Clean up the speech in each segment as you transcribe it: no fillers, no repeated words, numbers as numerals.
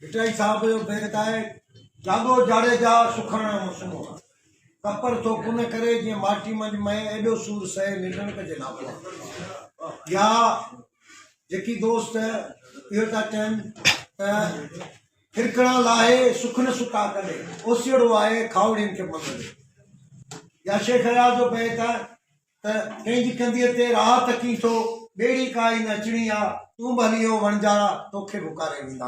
भिटाई साहब जो बेगत है जागो जाड़ेजा सुखण मुसमो कपर तो कुन करे जी माटी मंज मैं एडो सूर सह निडन के जनाब या जेकी दोस्त इहो था चवनि फिरकणा लाहे सुख न सुता करे ओसिड़ो आहे खावड़ियुनि खे मंगड़े या शेख अयाज़ जो बैत आहे त कंहिंजी कंधीअ ते राह तकी थो ॿेड़ी काई नचणी आहे तूं बि हली वणजारा तोखे पुकारे ॾींदा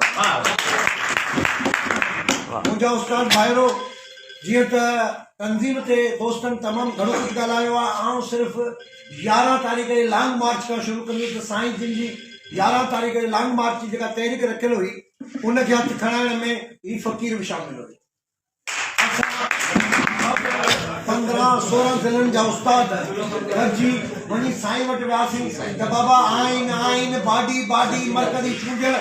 मुंहिंजा उस्ताद भाइरो जीअं त तंज़ीम ते दोस्तनि तमामु घणो कुझु ॻाल्हायो आहे आउं सिर्फ़ु 11 तारीख़ जे लॉन्ग मार्च खां शुरू कंदुसि त साईं जिन जी 11 तारीख़ जे लॉन्ग मार्च जी जेका तहरीक रखियल हुई उनखे हथु खणाइण में ही फ़क़ीर बि शामिल हुई 15-16 ज़िलनि जा उस्ताद गॾिजी वञी साईं वटि वियासीं त बाबा आइन आइन बाडी बाडी मरकज़ी चूंडियल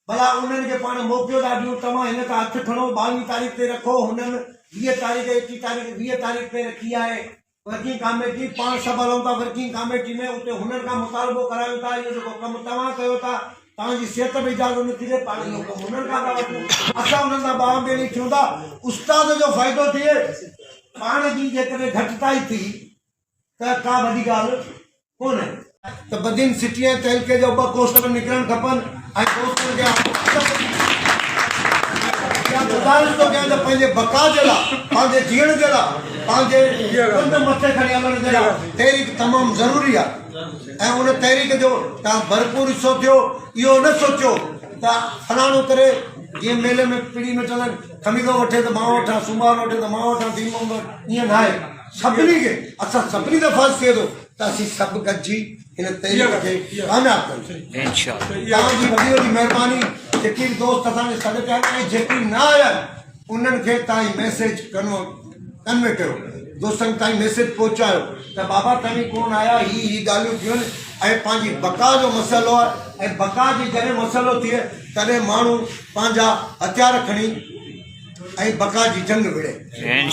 भला उन्हनि खे पाण मोकिलियो था ॾियूं तव्हां हिन खां हथु खणो 22 तारीख़ ते रखो हुननि 20 तारीख़ 21 तारीख़ 20 तारीख़ ते रखी आहे वर्किंग कमेटी पाण सभु हलूं था वर्किंग कमेटी में उते हुननि खां मुतालबो करायूं था इहो जेको कमु तव्हां कयो था तव्हांजी सिहत बि इजाज़त नथी ॾिए पाण इहो कमु हुननि खां था वठूं असां हुननि सां ॿाह ॿेड़ी थियूं था उस्ताद जो फ़ाइदो थिए पाण जी जेकॾहिं घटिताई थी त का वॾी ॻाल्हि कोन्हे त बदिन सिटी ऐं तहलके जो 2 कोस्टर निकिरणु खपनि ऐं दोस्तनि खे गुज़ारिश थो कयां त पंहिंजे बका जे लाइ पंहिंजे जीअण जे लाइ पंहिंजे मथे खणी हलण जे लाइ तहरीक तमामु ज़रूरी आहे ऐं उन तहरीक जो तव्हां भरपूर हिसो थियो इहो न सोचियो त फलाणो करे जीअं मेले में पीड़ी में चवनि खमीदो वठे त मां वठां सूमर वठे त मां वठां धीमो ईअं न आहे सभिनी खे असां सभिनी दफ़ा थिए थो त असीं सभु गॾिजी हिन तहरीक खे कामयाबु कयूं तव्हांजी वॾी वॾी महिरबानी जेकी बि दोस्त असांखे सॾु कया ऐं जेकी न आया उन्हनि खे तव्हां मैसेज कन्वे कयो दोस्तनि ताईं मैसेज पहुचायो त बाबा तव्हीं कोन आया ही ॻाल्हियूं थियूं आहिनि ऐं पंहिंजी बका जो मसइलो आहे ऐं बका जी जॾहिं मसइलो थिए तॾहिं माण्हू पंहिंजा हथियार खणी ऐं बका जी जंग विड़े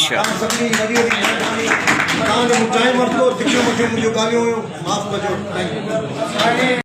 सभिनी वॾी वॾी महिरबानी तव्हांजो टाइम वरितो तिखियो मूंखे मुंहिंजूं ॻाल्हियूं हुयूं माफ़ु कजो।